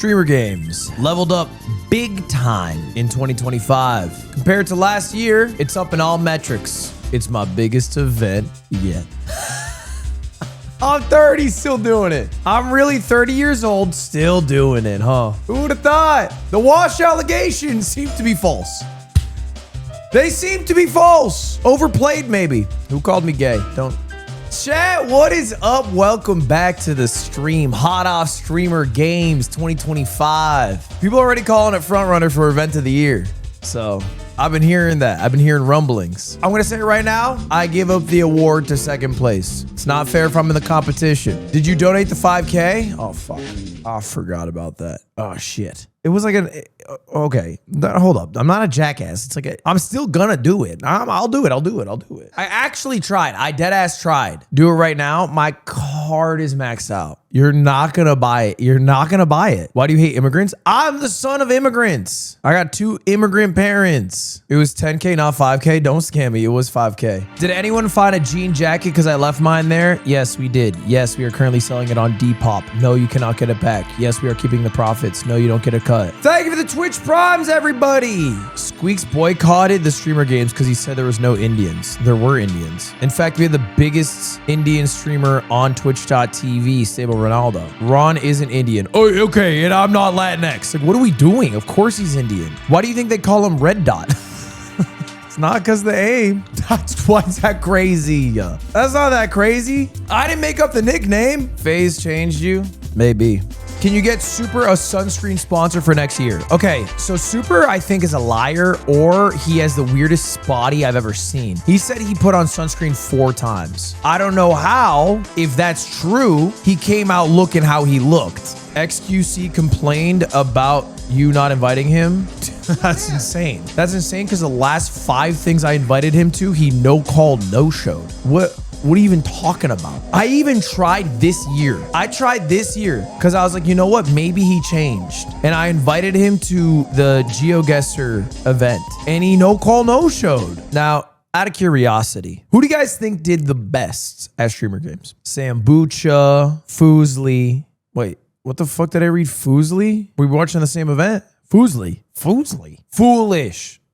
Streamer Games leveled up big time in 2025. Compared to last year, it's up in all metrics. It's my biggest event yet. I'm 30, still doing it. I'm really 30 years old, still doing it, huh? Who would have thought? The wash allegations seem to be false. They seem to be false. Overplayed, maybe. Who called me gay? Don't. Chat, what is up? Welcome back to the stream. Hot off Streamer Games 2025. People are already calling it frontrunner for event of the year. So I've been hearing that. I've been hearing rumblings. I'm going to say it right now. I give up the award to second place. It's not fair if I'm in the competition. Did you donate the 5K? Oh, fuck. I forgot about that. Oh, shit. It was like okay, hold up. I'm not a jackass. It's like, I'm still gonna do it. I'll do it. I'll do it. I actually tried. I dead ass tried. Do it right now. My card is maxed out. You're not gonna buy it. You're not gonna buy it. Why do you hate immigrants? I'm the son of immigrants. I got 2 immigrant parents. It was 10K, not 5K. Don't scam me. It was 5K. Did anyone find a jean jacket because I left mine there? Yes, we did. Yes, we are currently selling it on Depop. No, you cannot get it back. Yes, we are keeping the profits. No, you don't get a cut. Thank you for the Twitch Primes, everybody. Squeaks boycotted the Streamer Games because he said there was no Indians. There were Indians. In fact, we had the biggest Indian streamer on Twitch.tv, Stable Ronaldo. Ron isn't Indian. Oh, okay, and I'm not Latinx. Like, what are we doing? Of course he's Indian. Why do you think they call him Red Dot? It's not because the aim. That's why's that crazy. That's not that crazy. I didn't make up the nickname. FaZe changed you? Maybe. Can you get Super a sunscreen sponsor for next year? Okay, so Super, I think, is a liar, or he has the weirdest body I've ever seen. He said he put on sunscreen 4 times. I don't know how. If that's true, he came out looking how he looked. XQC complained about you not inviting him. That's insane. That's insane because the last 5 things I invited him to, he no-called, no-showed. What are you even talking about? I even tried this year. I tried this year because I was like, you know what? Maybe he changed. And I invited him to the GeoGuessr event and he no-call, no-showed. Now, out of curiosity, who do you guys think did the best at Streamer Games? Sambucha, Foozly. Wait, what the fuck did I read? Foozly? We were watching the same event? Foolish.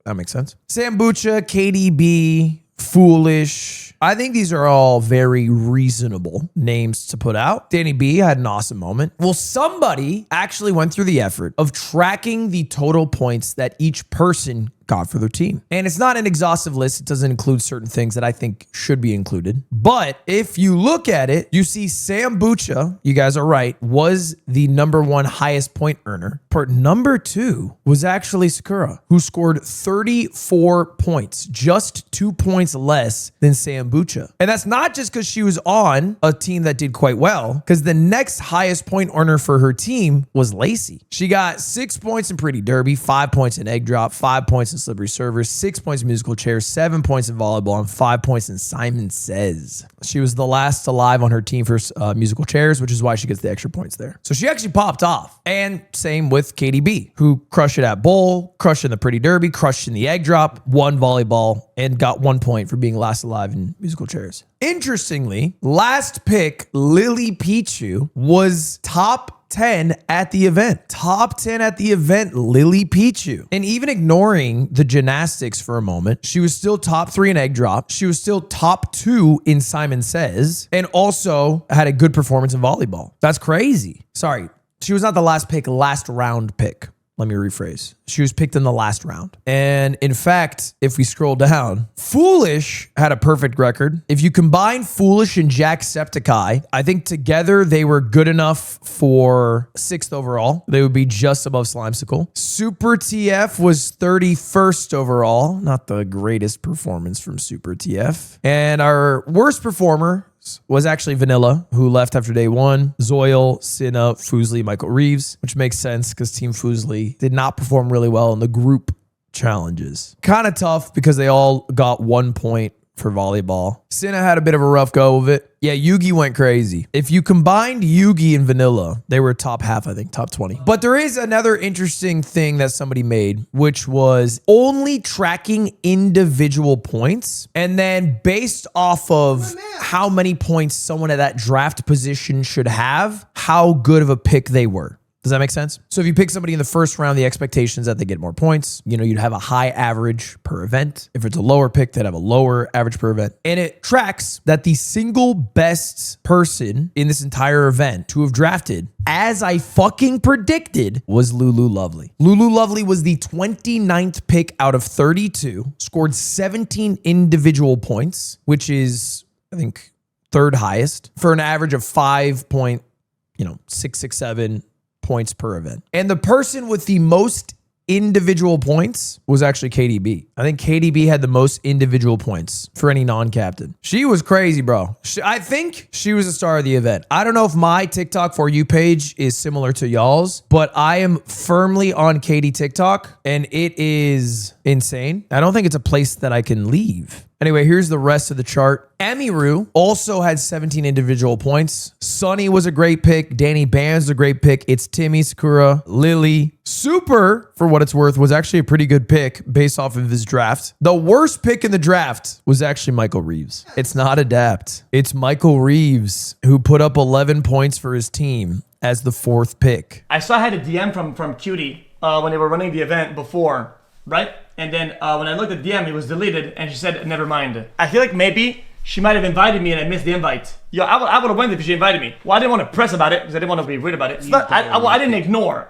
That makes sense. Sambucha, KDB, Foolish. I think these are all very reasonable names to put out. Danny B had an awesome moment. Well, somebody actually went through the effort of tracking the total points that each person got for their team. And it's not an exhaustive list. It doesn't include certain things that I think should be included. But if you look at it, you see Sambucha, you guys are right, was the #1 highest point earner. Part number 2 was actually Sakura, who scored 34 points, just 2 points less than Sambucha. And that's not just because she was on a team that did quite well, because the next highest point earner for her team was Lacey. She got 6 points in Pretty Derby, 5 points in Egg Drop, 5 points in Slippery Servers, 6 points in Musical Chairs, 7 points in Volleyball, and 5 points in Simon Says. She was the last alive on her team for Musical Chairs, which is why she gets the extra points there. So she actually popped off. And same with KDB, who crushed it at Bowl, crushed in the Pretty Derby, crushed in the Egg Drop, won Volleyball, and got 1 point for being last alive in Musical Chairs. Interestingly, last pick, Lily Pichu, was top 10 at the event. Top 10 at the event, Lily Pichu. And even ignoring the gymnastics for a moment, she was still top 3 in Egg Drop. She was still top 2 in Simon Says, and also had a good performance in Volleyball. That's crazy. Sorry, she was not the last pick, last round pick. Let me rephrase. She was picked in the last round. And in fact, if we scroll down, Foolish had a perfect record. If you combine Foolish and Jacksepticeye, I think together they were good enough for 6th overall. They would be just above Slimesicle. Super TF was 31st overall. Not the greatest performance from Super TF. And our worst performer was actually Vanilla, who left after day 1. Zoil, Cinna, Foozly, Michael Reeves, which makes sense because Team Foozly did not perform really well in the group challenges. Kind of tough because they all got 1 point for Volleyball. Cinna had a bit of a rough go of it. Yeah, Yugi went crazy. If you combined Yugi and Vanilla, they were top half, I think, top 20. But there is another interesting thing that somebody made, which was only tracking individual points. And then based off of how many points someone at that draft position should have, how good of a pick they were. Does that make sense? So if you pick somebody in the first round, the expectation is that they get more points. You know, you'd have a high average per event. If it's a lower pick, they'd have a lower average per event. And it tracks that the single best person in this entire event to have drafted, as I fucking predicted, was Lulu Lovely. Lulu Lovely was the 29th pick out of 32, scored 17 individual points, which is, I think, third highest for an average of 5.667 points per event. And the person with the most individual points was actually KDB. I think KDB had the most individual points for any non-captain. She was crazy, bro. I think she was the star of the event. I don't know if my TikTok For You page is similar to y'all's, but I am firmly on KD TikTok and it is insane. I don't think it's a place that I can leave. Anyway, here's the rest of the chart. Emiru also had 17 individual points. Sunny was a great pick. Danny Band's a great pick. It's Timmy, Sakura, Lily. Super, for what it's worth, was actually a pretty good pick based off of his draft. The worst pick in the draft was actually Michael Reeves. It's not Adapt. It's Michael Reeves who put up 11 points for his team as the fourth pick. I saw I had a DM from Cutie when they were running the event before, right? And then when I looked at DM, it was deleted, and she said, never mind. I feel like maybe she might have invited me and I missed the invite. Yo, I would have went if she invited me. Well, I didn't want to press about it because I didn't want to be weird about it. I didn't ignore.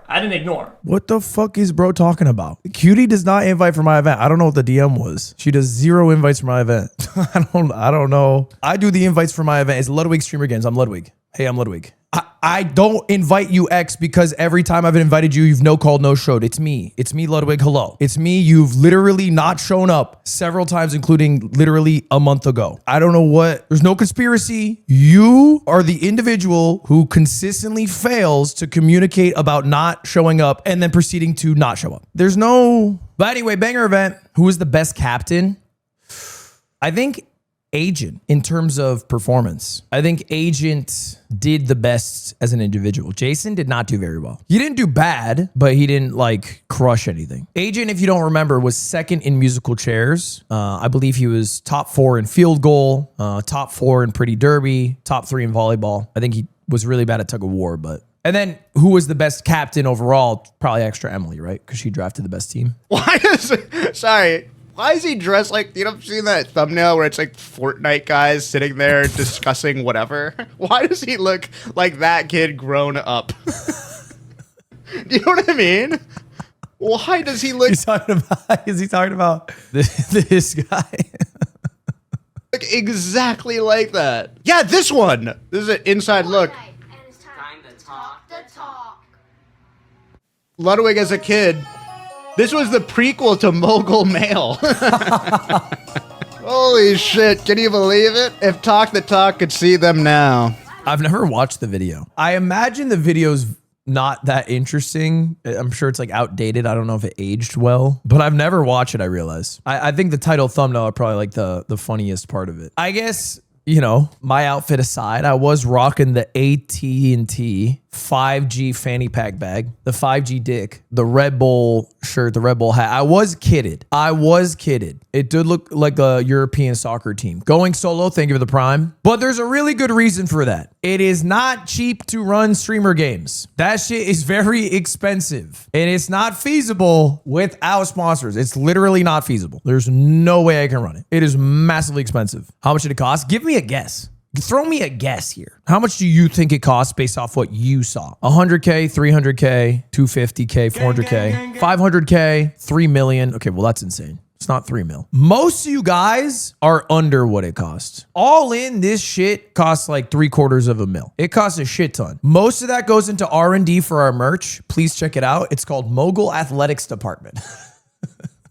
What the fuck is bro talking about? Cutie does not invite for my event. I don't know what the DM was. She does 0 invites for my event. I don't know. I do the invites for my event. It's Ludwig Streamer Games. I'm Ludwig. Hey, I'm Ludwig. I don't invite you, X, because every time I've invited you, you've no called, no showed. It's me. It's me, Ludwig. Hello. It's me. You've literally not shown up several times, including literally a month ago. I don't know what. There's no conspiracy. You are the individual who consistently fails to communicate about not showing up and then proceeding to not show up. There's no. But anyway, banger event. Who is the best captain? I think Agent in terms of performance. I think Agent did the best as an individual. Jason did not do very well. He didn't do bad, but he didn't like crush anything. Agent, if you don't remember, was second in musical chairs. I believe he was top 4 in field goal, top 4 in Pretty Derby, top 3 in volleyball. I think he was really bad at tug of war, but. And then who was the best captain overall? Probably extra Emily, right? Because she drafted the best team. Why is he dressed like, you know, seen that thumbnail where it's like Fortnite guys sitting there discussing whatever? Why does he look like that kid grown up? Do you know what I mean? Why does he look? Is he talking about this guy? Like exactly like that. Yeah, this one. This is an inside look. And it's time to talk the talk. Ludwig as a kid. This was the prequel to Mogul Mail. Holy shit, can you believe it? If Talk the Talk could see them now. I've never watched the video. I imagine the video's not that interesting. I'm sure it's like outdated. I don't know if it aged well, but I've never watched it, I realize. I think the title thumbnail are probably like the funniest part of it. I guess, you know, my outfit aside, I was rocking the AT&T 5G fanny pack bag, the 5G dick, the Red Bull shirt, the Red Bull hat. I was kidded. It did look like a European soccer team. Going solo, thank you for the prime. But there's a really good reason for that. It is not cheap to run streamer games. That shit is very expensive. And it's not feasible without sponsors. It's literally not feasible. There's no way I can run it. It is massively expensive. How much did it cost? Give me a guess. Throw me a guess here. How much do you think it costs based off what you saw? 100K, 300K, 250K, 400K, 500K, 3 million. Okay, well, that's insane. It's not 3 mil. Most of you guys are under what it costs. All in, this shit costs like $750,000. It costs a shit ton. Most of that goes into R&D for our merch. Please check it out. It's called Mogul Athletics Department.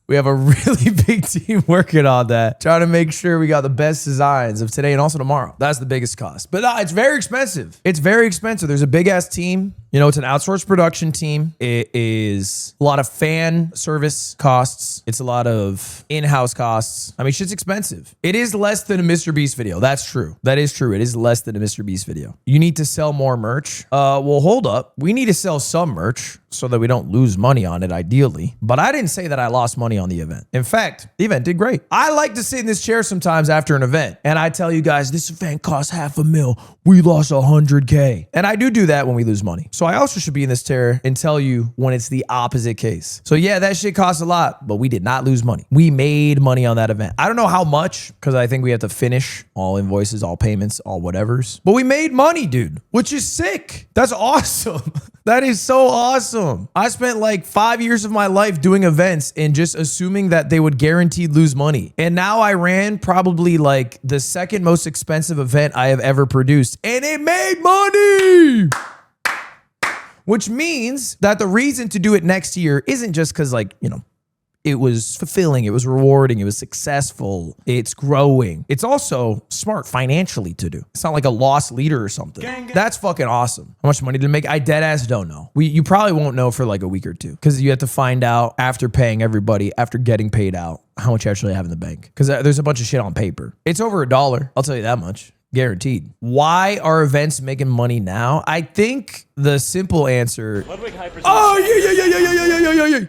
We have a really big team working on that, trying to make sure we got the best designs of today and also tomorrow. That's the biggest cost. But no, it's very expensive. It's very expensive. There's a big ass team. You know, it's an outsourced production team. It is a lot of fan service costs. It's a lot of in-house costs. I mean, shit's expensive. It is less than a Mr. Beast video. That's true. That is true. It is less than a Mr. Beast video. You need to sell more merch. Well, hold up. We need to sell some merch so that we don't lose money on it, ideally. But I didn't say that I lost money on the event. In fact, the event did great. I like to sit in this chair sometimes after an event, and I tell you guys, this event cost $500,000. We lost 100K. And I do that when we lose money. So I also should be in this chair and tell you when it's the opposite case. So yeah, that shit costs a lot, but we did not lose money. We made money on that event. I don't know how much, because I think we have to finish all invoices, all payments, all whatevers. But we made money, dude, which is sick. That's awesome. That is so awesome. I spent like 5 years of my life doing events and just assuming that they would guaranteed lose money. And now I ran probably like the second most expensive event I have ever produced, and it made money. Which means that the reason to do it next year isn't just because, like, you know, it was fulfilling, it was rewarding, it was successful, it's growing. It's also smart financially to do. It's not like a lost leader or something. That's fucking awesome. How much money did it make? I dead ass don't know. You probably won't know for like a week or two, because you have to find out after paying everybody, after getting paid out, how much you actually have in the bank. Because there's a bunch of shit on paper. It's over $1. I'll tell you that much. Guaranteed. Why are events making money now? I think the simple answer,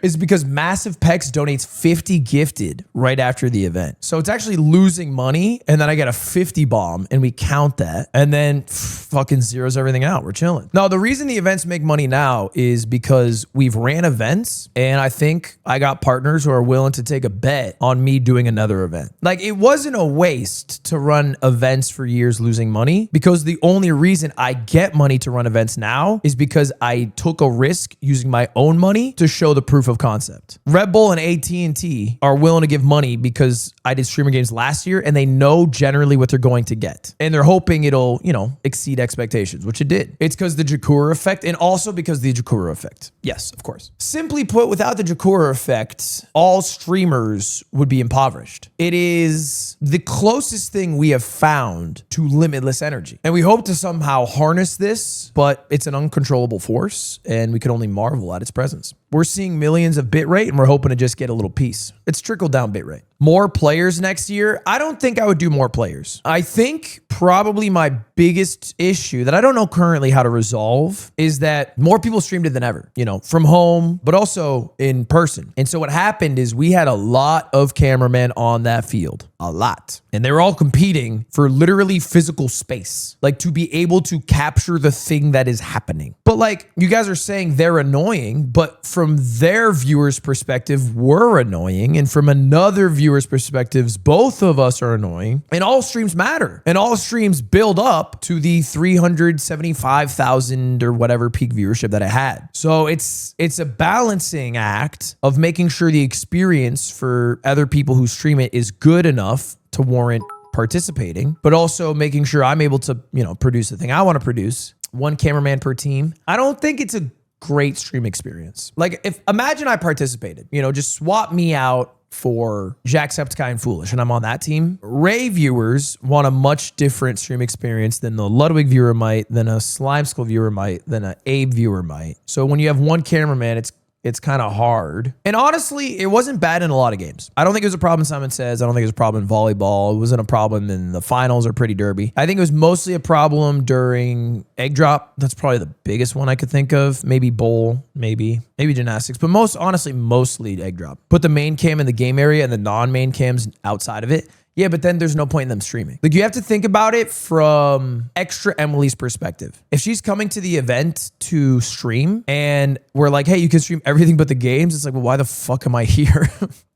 is because Massive Pecs donates 50 gifted right after the event. So it's actually losing money, and then I get a 50 bomb, and we count that, and then fucking zeros everything out. We're chilling. No, the reason the events make money now is because we've ran events, and I think I got partners who are willing to take a bet on me doing another event. Like, it wasn't a waste to run events for years losing money, because the only reason I get money to run events now is because I took a risk using my own money to show the proof of concept. Red Bull and AT&T are willing to give money because I did streamer games last year, and they know generally what they're going to get. And they're hoping it'll, you know, exceed expectations, which it did. It's because the Jakura effect, and also because the Jakura effect. Yes, of course. Simply put, without the Jakura effect, all streamers would be impoverished. It is the closest thing we have found to limitless energy. And we hope to somehow harness this, but it's an uncontrollable force, and we can only marvel at its presence. We're seeing millions of bitrate, and we're hoping to just get a little piece. It's trickle down bitrate. More players next year. I don't think I would do more players. I think probably my biggest issue that I don't know currently how to resolve is that more people streamed it than ever, you know, from home, but also in person. And so what happened is we had a lot of cameramen on that field, a lot. And they were all competing for literally physical space, like to be able to capture the thing that is happening. But like, you guys are saying they're annoying, but from their viewers' perspective, we're annoying. And from another viewer's perspectives, both of us are annoying. And all streams matter. And all streams build up to the 375,000 or whatever peak viewership that I had. So it's a balancing act of making sure the experience for other people who stream it is good enough to warrant participating, but also making sure I'm able to, you know, produce the thing I want to produce. One cameraman per team. I don't think it's a great stream experience. Like, imagine I participated, you know, just swap me out for Jacksepticeye and Foolish, and I'm on that team. Ray viewers want a much different stream experience than the Ludwig viewer might, than a Slime Skull viewer might, than an Abe viewer might. So when you have one cameraman, it's kind of hard. And honestly, it wasn't bad in a lot of games. I don't think it was a problem in Simon Says. I don't think it was a problem in volleyball. It wasn't a problem in the finals or Pretty Derby. I think it was mostly a problem during Egg Drop. That's probably the biggest one I could think of. Maybe Bowl, maybe gymnastics, but mostly Egg Drop. Put the main cam in the game area and the non-main cams outside of it. Yeah, but then there's no point in them streaming. Like, you have to think about it from extra Emily's perspective. If she's coming to the event to stream and we're like, hey, you can stream everything but the games, it's like, well, why the fuck am I here?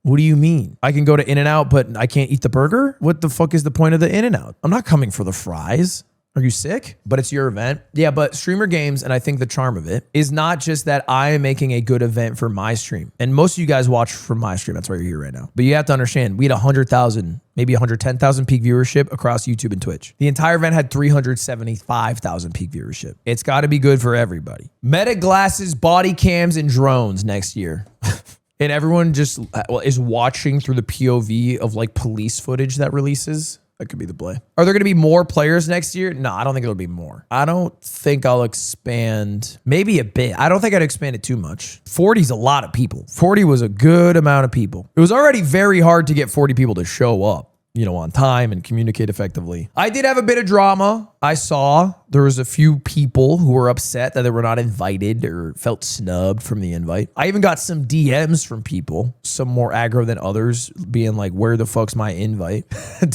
What do you mean? I can go to In-N-Out, but I can't eat the burger? What the fuck is the point of the In-N-Out? I'm not coming for the fries. Are you sick? But it's your event. Yeah, but streamer games, and I think the charm of it, is not just that I am making a good event for my stream. And most of you guys watch from my stream. That's why you're here right now. But you have to understand, we had 100,000, maybe 110,000 peak viewership across YouTube and Twitch. The entire event had 375,000 peak viewership. It's got to be good for everybody. Meta glasses, body cams, and drones next year. And everyone just is watching through the POV of like police footage that releases. That could be the play. Are there going to be more players next year? No, I don't think it'll be more. I don't think I'll expand, maybe a bit. I don't think I'd expand it too much. 40 is a lot of people. 40 was a good amount of people. It was already very hard to get 40 people to show up, you know, on time and communicate effectively. I did have a bit of drama I saw there was a few people who were upset that they were not invited or felt snubbed from the invite. I even got some DMs from people, some more aggro than others, being like, where the fuck's my invite?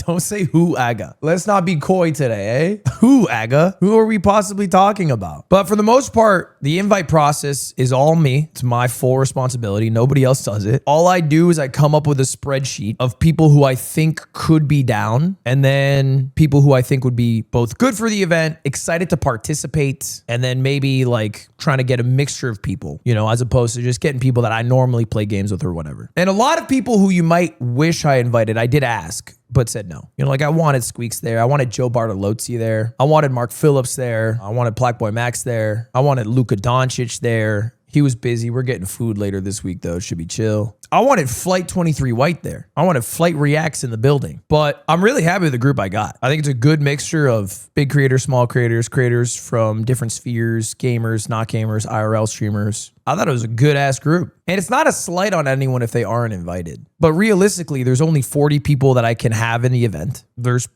Don't say who, Aga. Let's not be coy today, eh? Who, Aga? Who are we possibly talking about? But for the most part, the invite process is all me. It's my full responsibility. Nobody else does it. All I do is I come up with a spreadsheet of people who I think could be down, and then people who I think would be both good for the event, excited to participate, and then maybe like trying to get a mixture of people, you know, as opposed to just getting people that I normally play games with or whatever. And a lot of people who you might wish I invited, I did ask, but said no. You know, like I wanted Squeaks there. I wanted Joe Bartolozzi there. I wanted Mark Phillips there. I wanted Black Boy Max there. I wanted Luka Doncic there. He was busy. We're getting food later this week, though. It should be chill. I wanted Flight 23 White there. I wanted Flight Reacts in the building. But I'm really happy with the group I got. I think it's a good mixture of big creators, small creators, creators from different spheres, gamers, not gamers, IRL streamers. I thought it was a good-ass group. And it's not a slight on anyone if they aren't invited. But realistically, there's only 40 people that I can have in the event. There's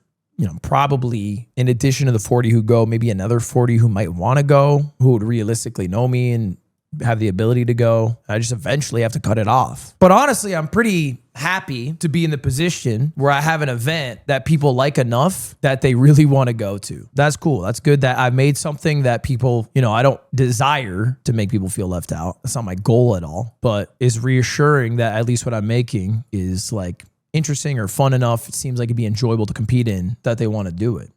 probably in addition to the 40 who go, maybe another 40 who might want to go, who would realistically know me and have the ability to go. I just eventually have to cut it off. But honestly, I'm pretty happy to be in the position where I have an event that people like enough that they really want to go to. That's cool. That's good that I made something that people, I don't desire to make people feel left out. That's not my goal at all, but it's reassuring that at least what I'm making is like interesting or fun enough, it seems like it'd be enjoyable to compete in, that they want to do it.